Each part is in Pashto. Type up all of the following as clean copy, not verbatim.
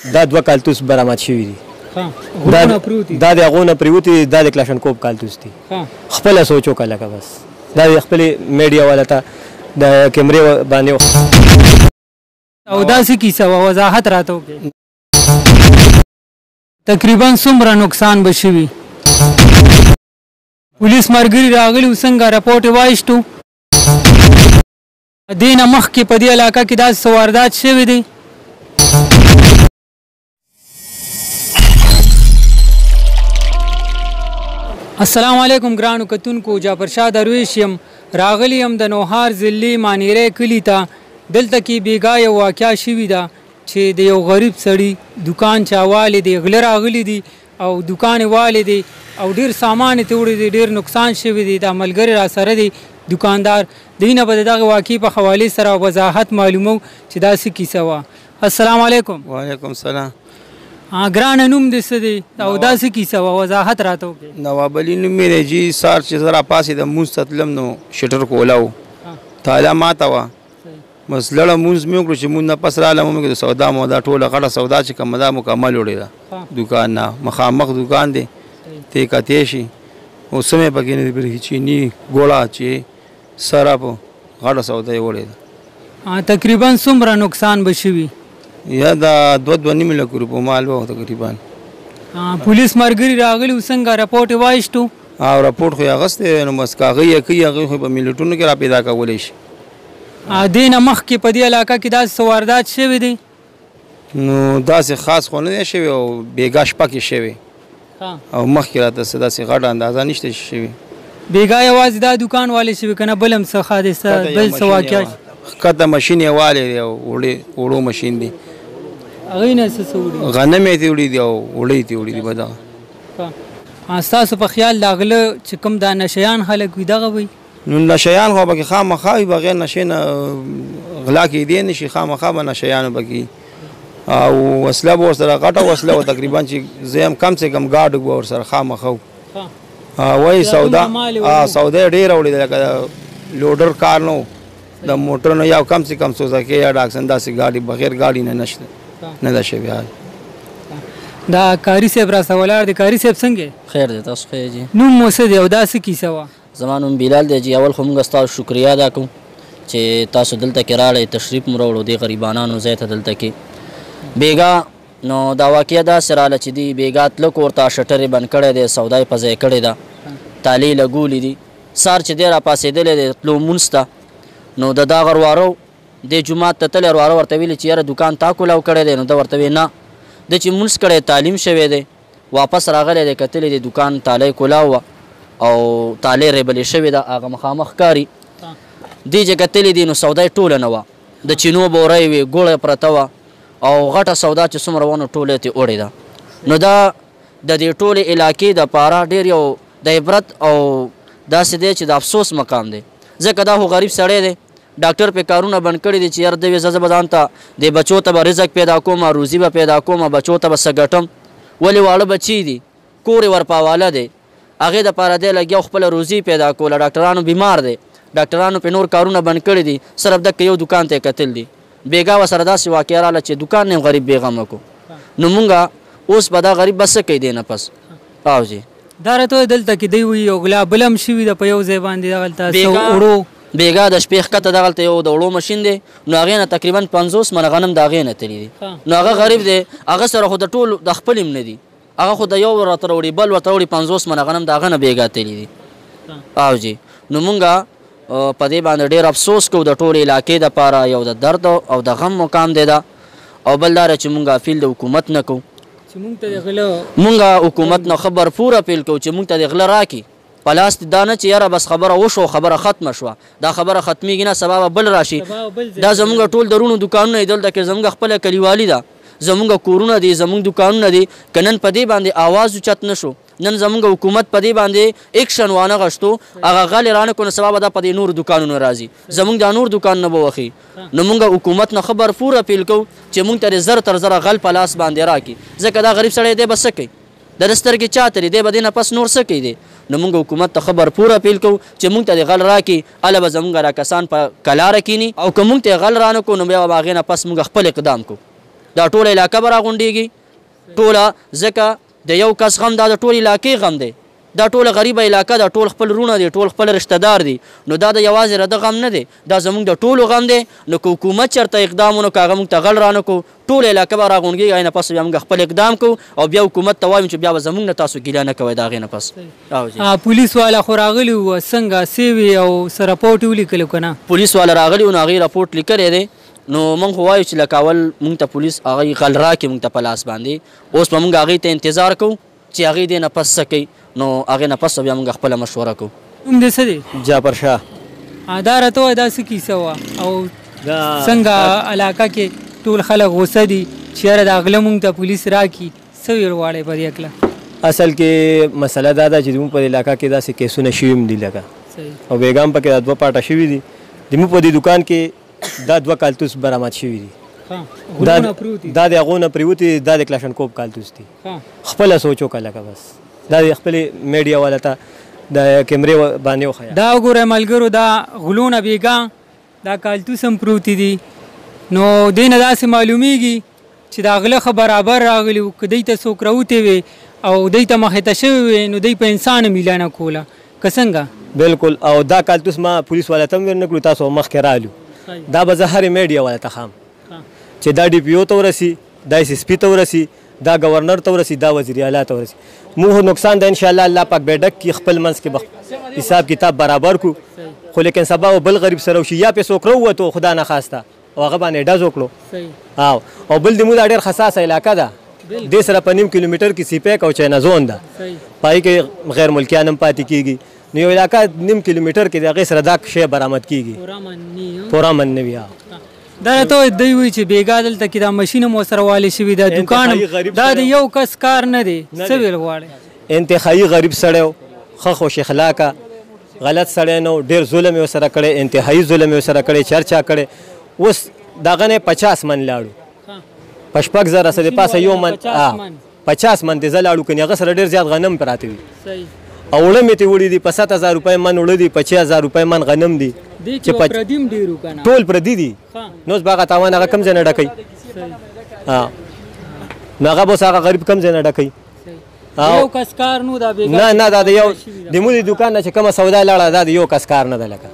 دا 2 کالتوس برآمد شوي دي. دا د هغو نه پریوتي، دا د کلاشنکوف کالتوس دي. خپله سوچ وکړه لکه بس دا د خپلې میډیا والا ته د کیمرې باندې او داسې کیسه وه، وضاحت راته وکړئ. تقریبا څومره نقصان به شوي؟ پولیس ملګري راغلي څنګه رپورټ یې وایسټو؟ دې نه مخکې په دې علاقه کې داسې څه واردات شوي دی؟ السلام علیکم ګرانو کتونکو، جعفرشاه درویش یم. راغلی یم د نوهار ضلعې مانیری کلي ته. دلته کې بیګا یو واقعه شوې ده چې د یو غریب سړي دکان چاوالی دی، غله راغلی دي او دکان یې والی دی او ډېر سامان یې ته وړی دی، ډېر نقصان شوی دی. دا ملګری را سره دی دکاندار، دوی نه به د دغه واقعې په حوالې سره وضاحت معلومو چې دا څه کیسه وه. السلام علیکم. وعلیکم السلام. ګرانه نوم دې څه دی او دا څه کیسه وه؟ وضاحت راته وکړئ. نواب علي نوم مې دی جي. سهار چې زه راپاڅېدم لمونځ ته تلم نو شټر کولا و، تاله ماته وه. بس لړه مونځ مې وکړو چې مونځ نه پس رالم ومې کړو سودا مودا ټوله غټه سودا چې کومه ده مکمل وړې ده دکان نه، مخامخ دکان دی، تی کتی شي اوس مې پکې نه دی، چیني ګوړه چې سرپ غټه سودا یې وړې ده. تقریبا څومره نقصان به شوي؟ یا دا 2.5 لک روپو مال به تقریبا. پولیس ملګري راغلي څنګه رپورټ یې وایسټو؟ او رپورټ خو یې اخیستی نو بس کاغذ یې کوي، هغوی خو په ملیټونو کې را پیدا کولی شي. دې نه مخکې په دې علاقه کې داسې څه واردات شوي دی؟ نو داسې خاص خو نه دی شوی او بېګا شپه کې شوی او مخکې راته څه داسې غټه اندازه نشته شوي. بېګا یوازې دا دکان والی شوي که نه بل هم څه حادثه بل څه واقعه؟ ښکته مشین یې والی دی او وړو مشین دی، هغوی نه څه وړي؟ غنم یې ترې وړي دي او وړۍ یې ترې وړي دي. به دغه ستاسو په خیال دا غله چې کوم دا نشیان خلک وي دغه وي؟ نو نشیان خو پکې خامخا وي، بغیر نشې نه غلا کېدی نه شي، خامخا به نشیانو پکې او وسله به ورسره غټه وسله وه تقریبا چې زه هم کم سے کم ګاډ به ورسره خامخا و. وایي سودا یې ډېره وړې ده، لکه لوډر کار نه و د موټر نه، یا کم سے کم سوزکې یا ډاکسن داسې ګاډي بغیر ګاډي نه نشته نه ده شوی. دا کاري صاحب راسه ولاړ دی. کاري صاحب څنګه؟ خیر دی، تاسو ښه جي؟ نوم مو څه دی او دا څه کیسه وه؟ زما نوم بلال دی جي. اول خو موږ ستاسو شکریه ادا کوو چې تاسو دلته کې راغلی، تشریف مو راوړو دې غریبانانو ځای ته دلته کې. بیګا نو دا واقعه داسې راغله چې دی بیګا تلک ورته شټر یې بند کړی دی، سودا یې په ځای کړې ده، تالې یې لګولي دي. سهار چې دی راپاڅېدلی دی تلو مونځ ته، نو د دا غروارو دې جومات ته تللی، رواره ورته ویلي چې یاره دکان تا کولاو کړی دی، نو ده ورته وی نه، د چې مونځ کړی تعلیم شوی دی، واپس راغلی دی کتلی دی دکان تالی کولاو وه او تالی ریبلې شوې ده، هغه مخامخ ښکاري. دې چې کتلې دي نو سودا یې ټوله نه وه، د چینو بورۍ وې، ګوړه پرته وه او غټه سودا چې څومره وه نو ټوله یې ترې وړې ده. نو دا د دې ټولې علاقې دپاره ډېر یو د عبرت او داسې دی چې د افسوس مقام دی، ځکه دا خو غریب سړی دی، ډاکټر پې کارونه بند کړي دي چې یار دوی زه به ځان ته د بچو ته به رزق پیدا کوم، روزي به پیدا کوم، بچو ته به څه ګټم، ولې واړه بچي دي، کور یې ورپه حواله دی، هغې دپاره دی لګیا خپله روزي پیدا کوله. ډاکټرانو بیمار دی، ډاکټرانو پې نور کارونه بند کړي دي، صرف دکه یو دکان ته یې کتل دي. بیګا ورسره داسې واقعه راغله چې دکان نه غریب بېغمه کړو. نو مونږه اوس به دا غریب به څه کوي دی نه پس. او جي دا راته دلته کې دی وایي یو غلا بل هم شوي ده په یو ځای باندې دغلته وړو بیګا د شپې ښکته دغلته یو د وړو مشین دی، نو هغې نه تقریبا 50 منه غنم د هغې نه تلي دي. نو هغه غریب دی، هغه سره خو د ټول د خپل هم نه دي، هغه خو د یو ورته راوړي بل ورته راوړي 50 منه غنم د هغه نه بیګا تلي دي. او جي نو مونږه په دې باندې ډېر افسوس کوو د ټولې علاقې دپاره، یو د درد او د غم مقام دی ده، او بل دا چې مونږ اپیل د حکومت نه کوو، مونږ حکومت نه خبر پوره اپیل کوو چې مونږ ته د غله راکړي په لاس دا نه چې یاره بس خبره وشو خبره ختمه شوه، دا خبره ختمیږي نه، سبا به بل راشي. دا زمونږ ټول درونو دکانونه دي دلته کې، زمونږ خپله کلیوالي ده، زمونږ کورونه دي، زمونږ دکانونه دي، که نن په دې باندې آواز اوچت نه شو، نن زمونږ حکومت په دې باندې اکشن وانه غشتو، هغه غلې رانه کړو، نو سبا به دا په دې نورو دکانونو راځي، زمونږ دا نور دکان نه به وخي. نو مونږ حکومت نه خبر پوره اپیل کوو چې مونږ ته زر تر زره غل په لاس باندې راکړي، ځکه دا غریب سړی دی به څه کوي، د ده سترګې چاته دي، دی به دې نه پس نور څه کوي دی. نو مونږ حکومت ته خبر پوره اپیل کوو چې مونږ ته د غل راکړي، هله به زمونږ را کسان په کلاره کینی، او که مونږ ته غل رانه کړو نو بیا به هغې نه پس مونږ خپل اقدام کوو. د دا ټوله علاقه به راغونډېږي ټوله ځکه د یو کس غم دا د ټولې علاقې غم دی دا ټوله غریبه علاقه ده ټول خپل رونه دي ټول خپل رشته دار دي نو دا د یوازې رده غم نه دی دا زموږ د ټولو غم دی نو که حکومت چېرته اقدام ونه کړو هغه موږ ته غل رانه کړو ټوله علاقه به راغونډېږي هغې نه پس بیا موږ خپل اقدام کوو او بیا حکومت ته وایو چې بیا به زموږ نه تاسو ګیله نه کوئ د هغې نه پس پولیس والا خو راغلي وو څنګه سیوې او څه راپورټ یې ولیکلو که نه پولیس والا راغلي وو نو هغې راپورټ لیکلی دی نو موږ خو وایو چې لکه اول موږ ته پولیس هغې غل راکړي موږ ته په لاس باندې اوس به موږ هغې ته انتظار کوو چې هغې دې نه پس څه کوي نو هغې نه پس بیا موږ خپله مشوره کوو نوم دې څه دی جعفر شاه دا راته ووایه دا څه کیسه وه او څنګه علاقه کې ټول خلک غوسه دي چې یاره دا غله موږ ته پولیس راکړي څه ویل غواړئ په دې هکله اصل کې مسله دا ده چې زموږ په علاقه کې داسې کیسونه شوي هم دي لکه او بیګام پکې دا 2 پاټه شوي دي زموږ په دې دوکان کې دا 2 کالتوس برآمد شوي دي دا د هغو نه پریوتي دا د کلاشنکوف کالتوس دي خپله سوچ وکړه لکه بس دا د خپلې میډیا والا ته د کیمرې باندې وښیه دا وګورئ ملګرو دا غلونه بېګا دا کالتوس هم پروتي دي نو دې نه داسې معلومیږي چې دا غله ښه برابر راغلي وو که دوی ته څوک راوتې وې او دوی ته مخې ته شوي وې نو دوی په انسان هم ایله نه کوله که څنګه بالکل او دا کالتوس ما پولیس والا ته هم ور نه کړو تاسو مخکې رالو دا به زه هرې میډیا والا ته ښام چې دا ډي پي او ته ورسي دا ایس ایس پي ته ورسي دا گورنر ته ورسي دا وزیر اعلی ته ورسي موږ نقصان د انشاءالله الله پاک به ډک کړي خپل منځ کې حساب کتاب برابر کړو خو لیکن سبا بل غریب سره وشي یا پې څوک راووتو خدا نه خواسته او هغه باندې ډز وکړو او بل د موږ دا ډېر حساسه علاقه ده دې سره په 9 کیلومتر کې سیپیک او چاینا زون ده پای کې غیر ملکیان هم پاتې کېږي نو یو علاقه 9 کیلومتر کې د هغې سره دا شی برآمد کېږي پوره من نه وي دا راته دوی وایي چې بېګا دلته کې دا مشین هم ورسره والې شوي دا دوکان دا د یو کس کار نه دی څه ویل غواړئ انتهایي غریب سړی و ښه خوش اخلاقه غلط سړی نه و ډېر ظلم یې ورسره کړی انتهایي ظلم یې ورسره کړی چرچا کړی اوس دغه نه 50 من لاړو په 6,000 څه د پاسه یو من 50 من دې زه لاړو که هغه سره ډېر زیات غنم پراته وي او اوړه مې ترې وړي دي په 7,000 روپۍ من اوړه دي په 6,000 روپۍ من غنم دي چې ټول پردي دي نو اوس به هغه تاوان هغه کوم ځای نه ډکوي نو هغه به اوس هغه غریب کوم ځای نه ډکوي نه دا د یو د مو د دوکان نه چې کومه سودا لاړه دا د یو کس کار نه ده لکه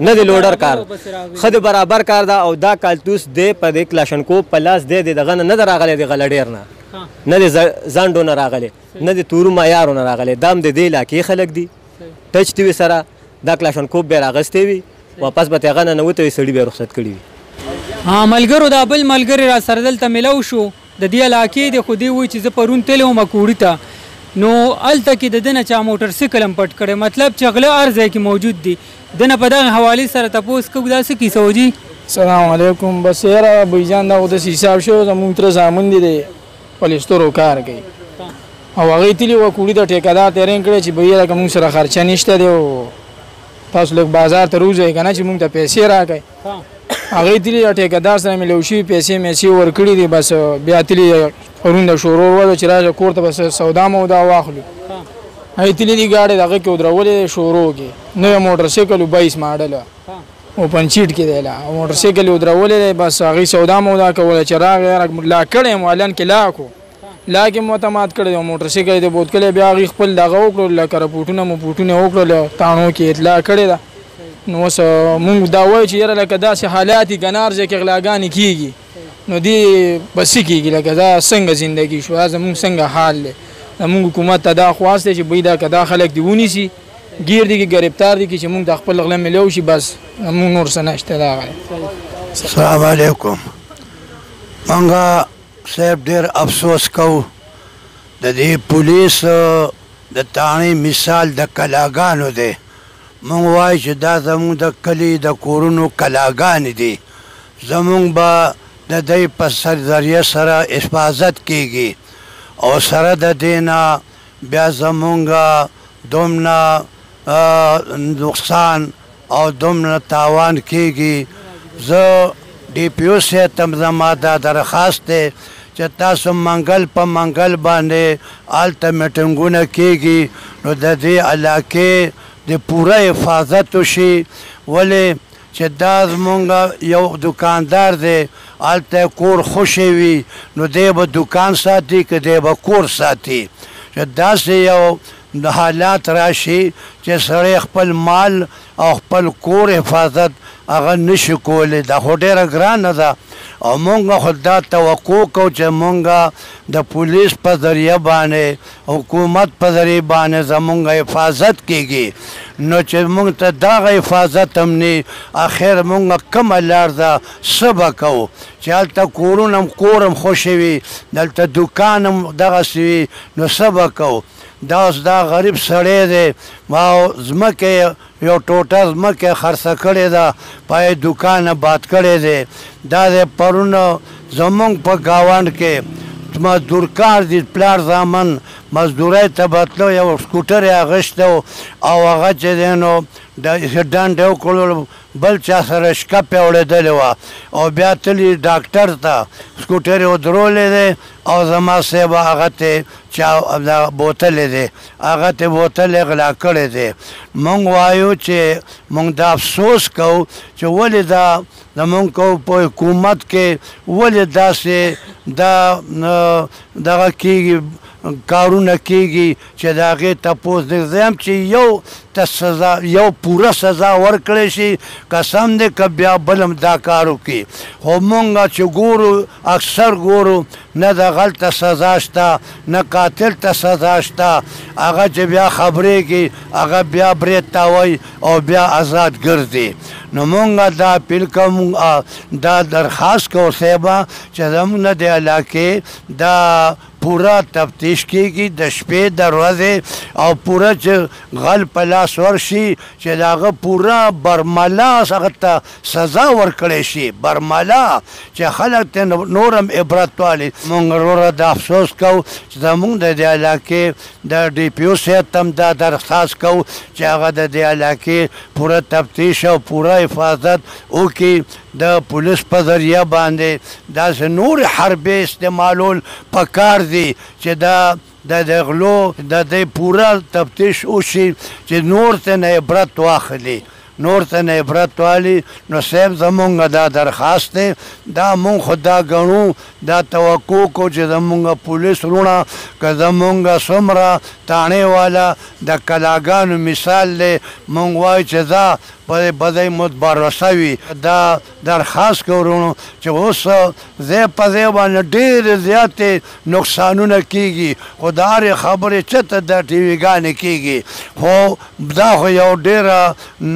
نه د لوډر کار ښه د برابر کار ده او دا کالتوس دی په د کلاشنکوف په لاس دی د دغه نه ده راغلی د غله ډېر نه د زانډو نه راغلی نه د تورو معیارو نه راغلی دا هم د دې علاقې خلک دي ټچ دي وي سره دا کلاشنکوف بیا راغستی وي واپس به ترې هغه نه ننوتی وي سړي بیا رخصت کړي وي ملګرو دا بل ملګری را سره دلته میلو شو د دې علاقې دی خو دې وایي چې زه پرون تللی وم کوړي ته نو هلته کې د ده نه چا موټر سایکل هم پټ کړی مطلب چې غله هر ځای کې موجود دي ده نه په دغه حوالې سره تپوس کوو دا څه کیسه و جي سلام علیکم بس یاره بھیجان دا داسې حساب شو زموږ تره زامن دي د پلیسترو کار کوي او هغې تلي وه کوړي ته ټیکهدار ته رینګ کړی چې بهیه لکه موږ سره خرچه نشته دی او تاسو لږ بازار ته روزئ که نه چې موږ ته پیسې راکئ هغې تلي د ټیکهدار سره مې لو شوي پیسې میسې ورکړي دي بس بیا تلي پرون د شورور وده چې راشه کور ته بس سودا مودا واخلو هغې تلي دي ګاډۍ د هغه کې ودرولې شورو کې نوی موټر سایکل 22 ماډله اوپن سیټ کې دی لا موټر سایکل یې ودرولې دی بس هغې سودا مودا کوله چې راغی لا کړی یم والن کې لا کړو لا کې مو ته مات کړی دی موټر سایکل یې بوت کړی بیا هغې خپل دغه وکړو لکه رپوټونه مو پوټونه وکړل تاڼو کې اطلاع کړې ده نو اوس مونږ دا وایو چې یاره لکه داسې حالات دي ګنار ځای کې غلاګانې کېږي نو دې به څه کېږي لکه دا څنګه زندګي شو دا زمونږ څنګه حال دی زمونږ حکومت ته دا خواست دی چې بی دا که دا خلک دې ونیسي ګیر دي کې ګرفتار دي کې چې مونږ د خپل غله میلو شي بس مونږ نور څه نشته دا السلام علیکم مونږ صاحب ډېر افسوس کوو د دې پولیس د تاڼې مثال د کلاګانو دی مونږ وایو چې دا زمونږ د کلي د کورونو کلاګانې دي زمونږ به د دوی په ذریعه سره حفاظت کیږي او سره د دې نه بیا زمونږ دومره نقصان او دومره تاوان کیږي زه ډي پي او صاحب ته زما دا درخواست دی چې تاسو منګل په منګل باندې هلته میټنګونه کیږي نو د دې علاقې د پوره حفاظت وشي ولې چې دا زمونږ یو دکاندار دی هلته کور خوشی وي نو دی به دوکان ساتي که دی به کور ساتي چې داسې یو حالات راشي چې سړی خپل مال او خپل کور حفاظت هغه نشي کولی دا خو ډېره ګرانه ده او مونږ خو دا توقع کوو چې مونږ د پولیس په ذریعه باندې حکومت په ذریعه باندې زمونږ حفاظت کیږي نو چې مونږ ته دغه حفاظت هم نه اخر مونږ کومه لار ده څه به کوو چې هلته کورونه هم کور هم خوشې وي دلته دوکان هم دغسې وي نو څه به کوو دا اوس دا غریب سړی دی ما ځمکه یو ټوټه ځمکه خرڅه کړې ده پای دوکان آباد کړی دی دا د پرونه زمونږ په ګاونډ کې مزدور کار دي پلار زامن مزدورۍ ته بتلو یو سکوټر یې اخیستی او هغه چې دی نو ډنډ یې وکړلو بل چا سره شکه پې اورېدلې وه او بیا تلي ډاکټر ته سکوټر یې ودرولی دی او زما صاحب هغه ته چا بوتل دی هغه ته بوتل یې غلا کړی دی مونږ وایو چې مونږ دا افسوس کوو چې ولې دا زمونږ په حکومت کې ولې داسې دغه کېږي کارونه کېږي چې د هغې تپوس د زه یم چې یو ته سزا یو پوره سزا ورکړی شي قسم دی که بیا بل هم دا کار وکړي خو مونږ چې ګورو اکثر ګورو نه د غلطه سزا شته نه قاتل ته سزا شته هغه چې بیا خبرېږي هغه بیا برید تاوی او بیا آزاد ګرځي نو مونږ دا اپیل کوم دا درخواست کوو صاحبه چې زموږ نه د علاقې دا پورا تفتیش کیږي د شپې د ورځې او پورا چې غل په لاس ورشي چې د هغه پورا برملا هغه ته سزا ورکړی شي برملا چې خلک ته نور هم عبرت والي مونږ وروره دا افسوس کوو چې زمونږ د دې علاقې د ډي پي او صاحب ته هم دا درخواست کوو چې هغه د دې علاقې پوره تفتیش او پوره حفاظت وکړي د پولیس په ذریعه باندې داسې نور حربې استعمالول پکار دي چې د غلو د دې پوره تفتیش وشي چې نور ته نه عبرت واخلي نور ته نه عبرت والی نو صاحب زمونږ دا درخواست دی دا مونږ خو دا ګڼو دا توقع کو چې زمونږ پولیس وروڼه که زمونږ څومره تاڼې والا د کلاګانو مثال دی مونږ وایو چې دا په بدۍ متبرسه وي دا درخواست کوو وروڼو چې اوس ځای په ځای باندې ډېرې زیاتې نقصانونه کېږي خو د هرې خبرې چېرته د ټي ویګانې کېږي خو دا خو یو ډېره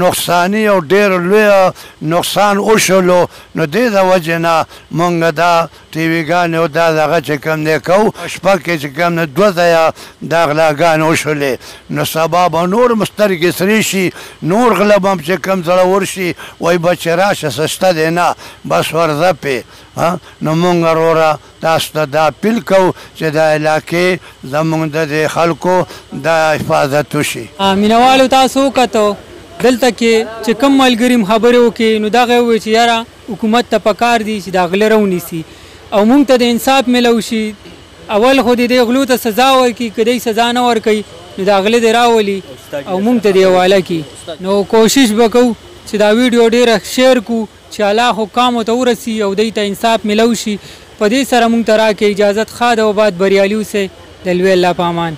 نقصاني او ډېر لویه نقصان وشولو نو دې د وجې نه مونږ دا ټي ویګانې او دا دغه چې کوم دی کوو شپه کې چې کوم دی 2 ځایه دا غلاګانې وشولې نو سبا به نور هم سترګې سرې شي نور غله به هم چې کوم زړه ورشي وایي به چې راشه څه شته دی نه بس ورځه پې نو مونږ وروره تاسو ته دا اپیل کوو چې د علاقې زمونږ د دې خلکو دا حفاظت وشي مینهوالو تاسو وکتو دلته کې چې کم ملګري خبرې وکړي نو دغه ووایي چې یاره حکومت ته پکار دي چې دا غله راونیسي او مونږ ته د انصاف میلو شي اول خو د دې غلو ته سزا ورکړي که دی سزا نه ورکوي نو دا غله دې راولي او مونږ ته دې حواله کړي نو کوشش به کوو چې دا ویډیو ډېره شیر کړو چې الله حکامو ته ورسي او دوی ته انصاف میلو شي په دې سره مونږ ته راکړي اجازت ښه ده او باید بریالي اوسئ د لوی الله په امان